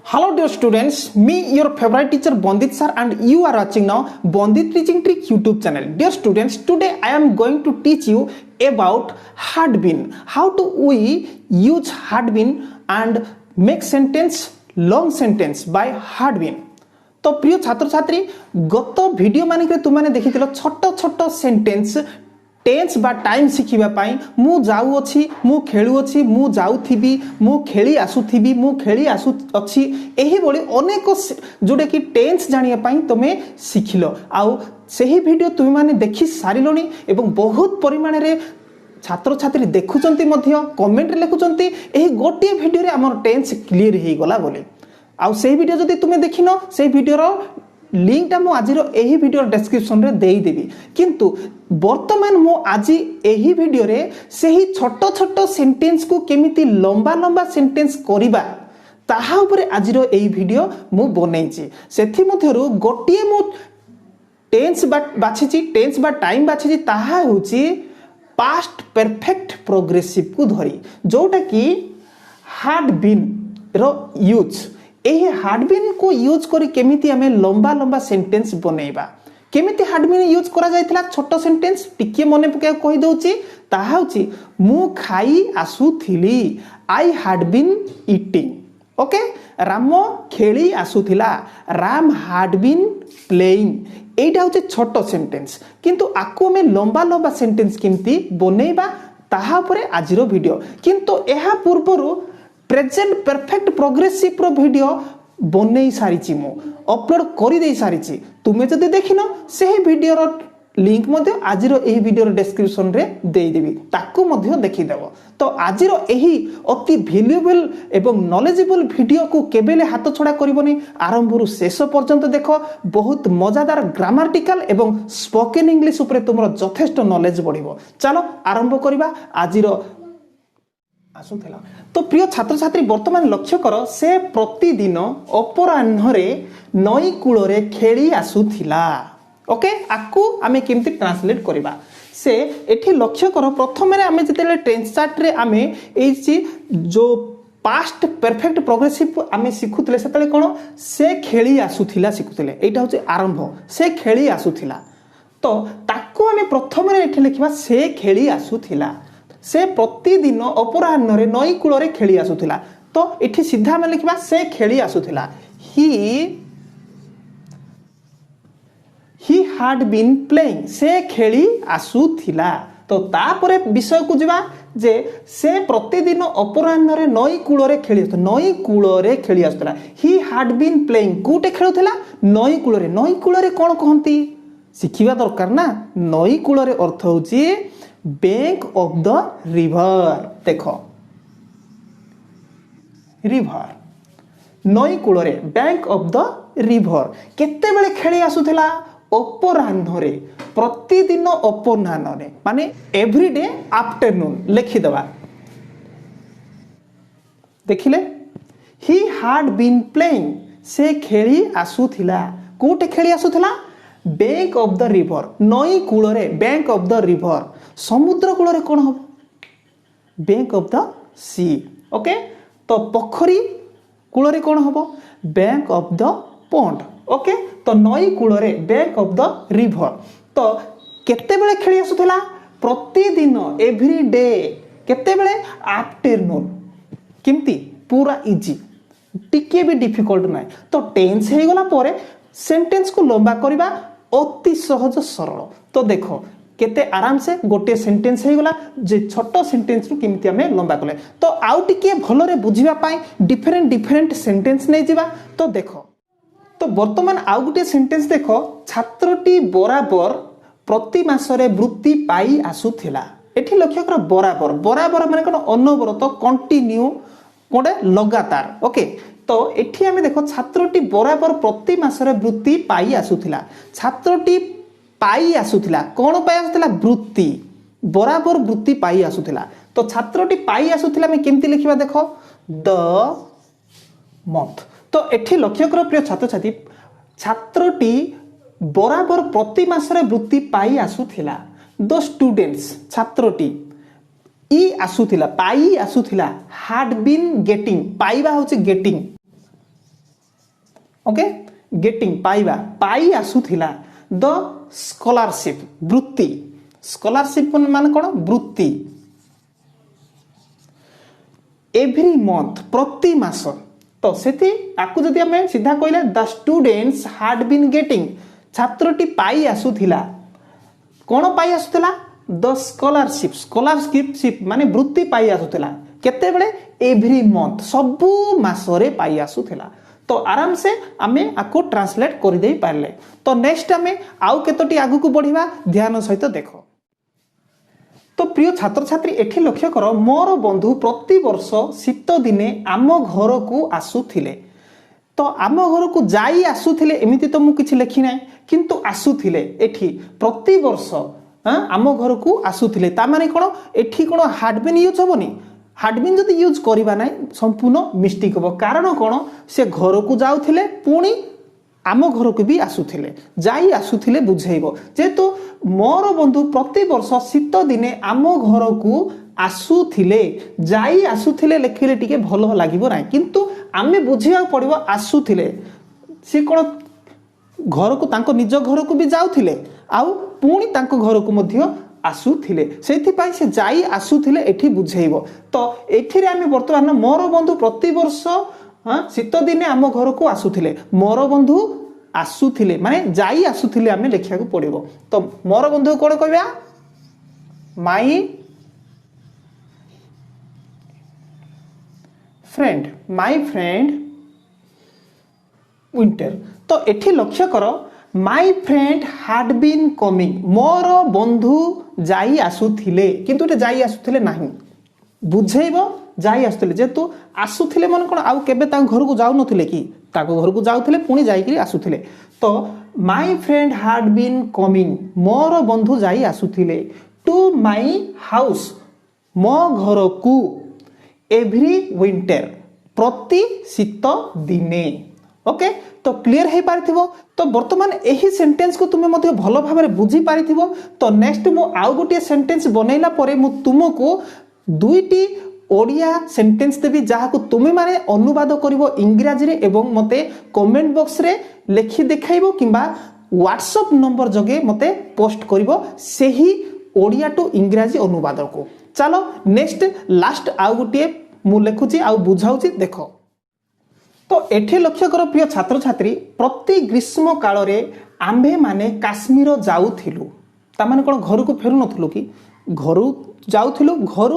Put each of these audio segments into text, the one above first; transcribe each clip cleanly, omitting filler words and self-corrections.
Hello dear students, me your favorite teacher Bandit sir and you are watching now Bandit Teaching Trick YouTube channel. Dear students, today I am going to teach you about hardbin. How to we use hardbin and make sentence long sentence by hardbin. तो प्रिय छात्र छात्री गत video Manik तुमने देखिथिलो छोट छोट sentence tense बा time शिखिबा पाई मु जाऊ अछि मु खेलु अछि मु जाउथिबी मु खेली आसुथिबी मु खेली आसु अछि एही बोली अनेक जोडे कि टेंस जानिया पाई तमे शिखिलो आउ सेही वीडियो तुम माने देखि सारिलोनी एवं बहुत परिमाण रे छात्र छात्री देखुचंती मध्य कमेंट रे लेखुचंती एही गोटे वीडियो रे हमर टेंस क्लियर हे गला बोली आउ सेही वीडियो जदी तुमे देखिनो सेही वीडियो रो लिंक टा मु आजिरो एही वीडियो डिस्क्रिप्शन रे देई देबी किंतु वर्तमान मु आजि एही वीडियो रे सेही छोट छोट सेंटेंस को केमिति लंबा लंबा सेंटेंस करिबा ताहा ऊपर आजिरो एही वीडियो मु बनेइछि सेथि मध्यरु गोटिए मु टेंस बाछिछि टेंस बा टाइम बाछिछि ताहा होछि पास्ट परफेक्ट प्रोग्रेसिव को धरी जोटा कि हार्ड बीन रो यूज एही हार्डबिन को यूज करी केमिति हमें लंबा लंबा सेंटेंस बनेइबा केमिति हार्डबिन यूज करा जायतिला छोट सेंटेंस टिके मने पके कहि दउची ताहा होची मु खाई आसुथिली I had been eating okay Ram खेली आसुथिला राम हैड बीन प्लेइंग एटा होची छोट सेंटेंस किंतु आको में लंबा लंबा सेंटेंस केमिति बनेइबा ताहा परे आजिरो वीडियो किंतु एहा पूर्वरु प्रेजेंट परफेक्ट प्रोग्रेसिव रो वीडियो बनै सारिछि मु अपलोड करि देई सारिछि तुमे जदि देखिनो सेही वीडियो रो लिंक मध्ये आजिरो एही वीडियो रो डिस्क्रिप्शन रे देई देबी ताकू मध्ये देखि देबो तो आजिरो एही अति वैल्यूएबल एवं नॉलेजेबल वीडियो को केबेले हाथ छडा करिवनी आरंभरु शेष पर्यंत देखो बहुत मजादार ग्रामाटिकल एवं स्पोकन इंग्लिश ऊपर तुमरो यथेष्ट नॉलेज बढ़िबो चलो आरंभ करिबा आजिरो आसुथिला तो प्रिय छात्र छात्री वर्तमान लक्ष्य कर से प्रतिदिन अपराह्नरे नई कूलरे खेली आसुथिला ओके आकु आमे केमति ट्रांसलेट करिबा से एठी लक्ष्य कर प्रथमे आमे जतेले टेंस चार्ट रे आमे एची जो पास्ट परफेक्ट प्रोग्रेसिव आमे सिखुतले सेतले कोन से खेली आसुथिला सिखुतले एटा होचे आरंभ से खेली आसुथिला तो ताकु आमे प्रथमे एठी लिखिबा से खेली आसुथिला से प्रतिदिन अपराह्न रे नई कूलरे खेली आसुथिला तो एठी सीधा में लिखबा से खेली आसुथिला ही हैड बीन प्लेइंग से खेली आसुथिला तो तापरे विषय को जिबा जे से प्रतिदिन अपराह्न रे नई कूलरे खेली आसुथिला ही हैड बीन प्लेइंग कोटे खेलुथिला नई कूलरे कोन कहंती सिखिबा दरकार ना नई कूलरे अर्थ होची बैंक ऑफ द रिवर देखो रिवर नई कूलरे बैंक ऑफ द रिवर केते बेले खेली आसुथिला अपराह्न रे प्रतिदिन अपराह्न रे माने एवरीडे आफ्टरनून लिखि दबा देखिले ही हैड बीन प्लेइंग से खेली आसुथिला कोटे खेली आसुथिला बैंक ऑफ द रिवर नई कूलरे बैंक ऑफ द रिवर समुद्र कूलरे कोन हो bank of the sea okay तो पोखरी कूलरे कोन हो bank of the pond okay तो नई कूलरे बैंक ऑफ द रिवर तो केते बेले खेली आसुथिला प्रतिदिन एवरी डे केते बेले आफ्टरनून किमती पूरा इजी टिके भी डिफिकल्ट नाही तो टेंस हे गला परे सेंटेंस को लंबा करबा अति सहज सरल तो देखो केते आराम से गोटे सेंटेंस हे गला जे छोटो सेंटेंस रु किमिति हमें लंबा कले तो आउ टिके भलो रे बुझिबा पाई डिफरेंट सेंटेंस नै जिबा तो देखो तो वर्तमान आउ गोटे सेंटेंस देखो छात्रटी बराबर प्रति मासरे वृत्ति पाई आसुथिला एठी लक्ष्य कर बराबर माने कोन अनवरत कंटिन्यू कोडे लगातार ओके तो एठी हमें देखो छात्रटी बराबर प्रति मासरे वृत्ति पाई आसुथिला छात्रटी पाई आसुथिला कोन पाई आसुथिला वृत्ति बराबर वृत्ति पाई आसुथिला तो छात्रटी पाई आसुथिला में केमति लिखिबा देखो द मंथ तो एठी लक्ष्य कर प्रिय छात्र छात्री छात्रटी बराबर प्रति मासरे वृत्ति पाई आसुथिला द स्टूडेंट्स छात्रटी ई आसुथिला पाई आसुथिला हैड बीन गेटिंग पाइबा होची गेटिंग ओके गेटिंग पाइबा पाई आसुथिला द स्कॉलरशिप वृत्ति स्कॉलरशिप मान कौन वृत्ति एवरी मंथ प्रति मास तो सेठी आकु जदि हमें सीधा कहले the students had been getting छात्रटी पाई आसुथिला कौन पाई आसुथिला द स्कॉलरशिप माने वृत्ति पाई आसुथिला केते बेले एवरी मंथ सबु मासरे पाई आसुथिला तो आराम से आमे आको ट्रांसलेट कर दे पारले तो नेक्स्ट आमे आउ केतोटी आगु को बढ़िबा ध्यान सहित देखो तो प्रिय छात्र छात्री एठी लक्ष्य कर मोर बंधु प्रति वर्ष शीत दिने आम घर को आसुथिले तो आम घर को जाई आसुथिले एमिति तो मु किछि लेखि नै किंतु आसुथिले एठी प्रति वर्ष आम घर को आसुथिले ता माने कोन एठी कोन हैड बीन यूज होबनी हैड बीन जदि यूज करबा नै संपूर्ण मिस्टेक हो कारण कोन से घर को जाउथिले पुणी आम घर को भी आसुथिले जाई आसुथिले बुझेइबो जेतु मोर बंधु प्रति वर्ष शीत दिने आम घर को आसुथिले जाई आसुथिले लेखिले टिके भलो लागिबो नै किंतु आमे बुझिया पड़िबो आसुथिले से कोन घर को तांको निज घर को भी जाउथिले आउ पुणी तांको घर को मध्य आसुथिले सेथि पई से जाई आसुथिले एठी बुझेइबो तो एथिरे आमे वर्तमान मोर बंधु प्रति वर्ष शीत दिने आम घर को आसुथिले मोर बंधु आसुथिले माने जाई आसुथिले आमे लेखिया को पड़िबो तो मोर बंधु कोन कहबा माई फ्रेंड विंटर तो एठी लक्ष्य कर my friend had been coming मोर बंधु जाई आसुथिले किंतु एटे जाई आसुथिले नाही बुझेइबो जाई आसुथिले जेतु आसुथिले मन कोन आउ केबे ता घर को जाउ नथिले कि ताको घर को जाउथिले पुणी जाई कि आसुथिले तो my friend had been coming मोर बंधु जाई आसुथिले टू माई हाउस मो घर को एवरी विंटर प्रति शीत दिने ओके तो क्लियर है पारिथिबो तो वर्तमान एही सेंटेंस को तुमे मध्ये भलो भाबरे बुझी पारिथिबो तो नेक्स्ट मो आउ गोटे सेंटेंस बनैला परे मु तुमको दुईटी ओडिया सेंटेंस देबी जहा को तुमे माने अनुवाद करिवो इंग्रजी रे एवं मते कमेंट बॉक्स रे लेखि देखाइबो किबा व्हाट्सएप नंबर जगे मते पोस्ट करिवो सेही ओडिया टू इंग्रजी अनुवाद को चलो नेक्स्ट लास्ट आउ गोटे मु लेखुची आउ बुझाउची देखो तो एठे लक्ष्य कर प्रिय छात्र छात्री प्रति ग्रीष्म काल रे आंबे माने काश्मीर जाउथिलु ता माने कोन घर को फेरु नथलु कि घर जाउथिलु घर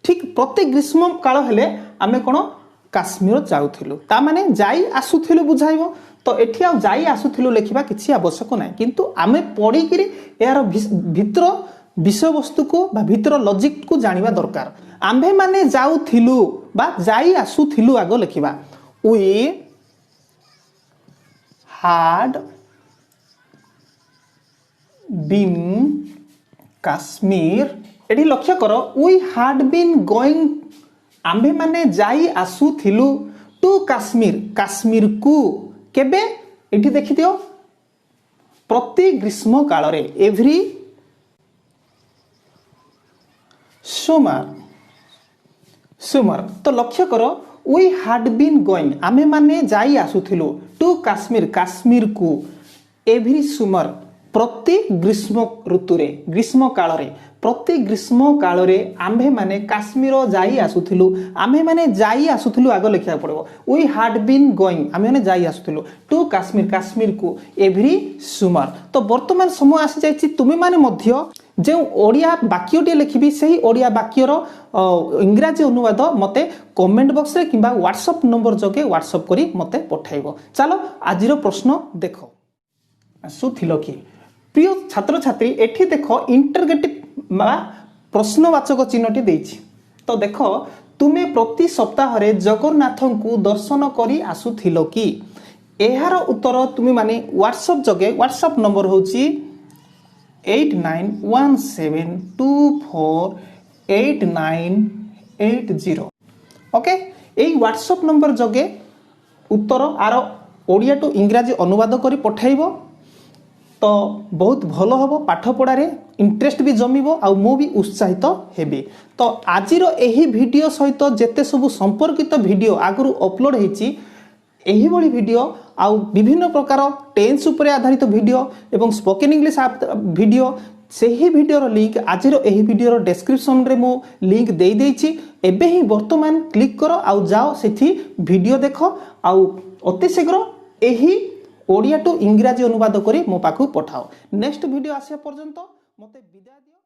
ठीक प्रति ग्रीष्म काल हेले आमे कोन काश्मीर जाउथिलु ता माने जाई आसुथिलु बुझाइबो तो एठी आ जाई आसुथिलु लेखिबा किछि आवश्यक नै किंतु आमे पढी किरि यार भितर विषय वस्तु को बा भितर लॉजिक को जानिबा दरकार आंबे माने जाउथिलु बा जाई आसुथिलु आगो लेखिबा we had been Kashmir एठी लक्ष्य करो we had been going आंबे माने जाई आसुथिलु टू काश्मीर को केबे एठी देखि दियो प्रति ग्रीष्म काल रे एवरी समर तो लक्ष्य करो we had been going आमे माने जाई आसुथिलु टू काश्मीर को एवरी समर प्रति ग्रीष्म ऋतु रे ग्रीष्म काल रे प्रति ग्रीष्म काल रे आम्भे माने काश्मीर जाई आसुथिलु आम्भे माने जाई आसुथिलु आगो लेखिया पड़बो we had been going आम्भे माने जाई आसुथिलु टू काश्मीर को एवरी समर तो वर्तमान समय आसी जायछि तुमे माने मध्य जे ओडिया वाक्यटी लिखिबी सही ओडिया वाक्यर इंग्रजी अनुवाद मते कमेंट बॉक्स रे किबा व्हाट्सएप नंबर जगे व्हाट्सएप करी मते पठाइबो चलो आजिरो प्रश्न देखो आसुथिलो कि प्रिय छात्र छात्री एठी देखो इंटरगेटिव प्रश्नवाचक चिन्हटी देछि तो देखो तुमे प्रति सप्ताह रे जगन्नाथ को दर्शन करी आसुथिलो कि एहार उत्तर तुमे माने व्हाट्सएप जगे व्हाट्सएप नंबर होछि 8917248980 ओके एई व्हाट्सएप नंबर जगे उत्तर आर ओडिया टू इंग्रजी अनुवाद करी पठाइबो तो बहुत भलो हबो पाठ पढ़ारे इंटरेस्ट भी जमिबो आ मु भी उत्साहित हेबी तो आजिरो एही वीडियो सहित जेते सब संपर्कित वीडियो आगरु अपलोड हेछि एहिभଳି वीडियो आउ विभिन्न प्रकार टेन्स उपरे आधारित वीडियो एवं स्पोकन इंग्लिश वीडियो ସେହି ଭିଡ଼ିଓର ଲିଙ୍କ୍ ଆଜିର ଏହି ଭିଡ଼ିଓର ଡେସ୍କ୍ରିପସନରେ ମୁଁ ଲିଙ୍କ୍ ଦେଇଦେଇଛି। ଏବେ ହିଁ ବର୍ତ୍ତମାନ କ୍ଲିକ୍ କର ଆଉ ଯାଅ ସେଠି ଭିଡ଼ିଓ ଦେଖ ଆଉ ଅତି ଶୀଘ୍ର ଏହି ଓଡ଼ିଆ ଟୁ ଇଂରାଜୀ ଅନୁବାଦ କରି ମୋ ପାଖକୁ ପଠାଅ। ନେକ୍ସଟ ଭିଡ଼ିଓ ଆସିବା ପର୍ଯ୍ୟନ୍ତ ମୋତେ ବିଦାୟ ଦିଅ।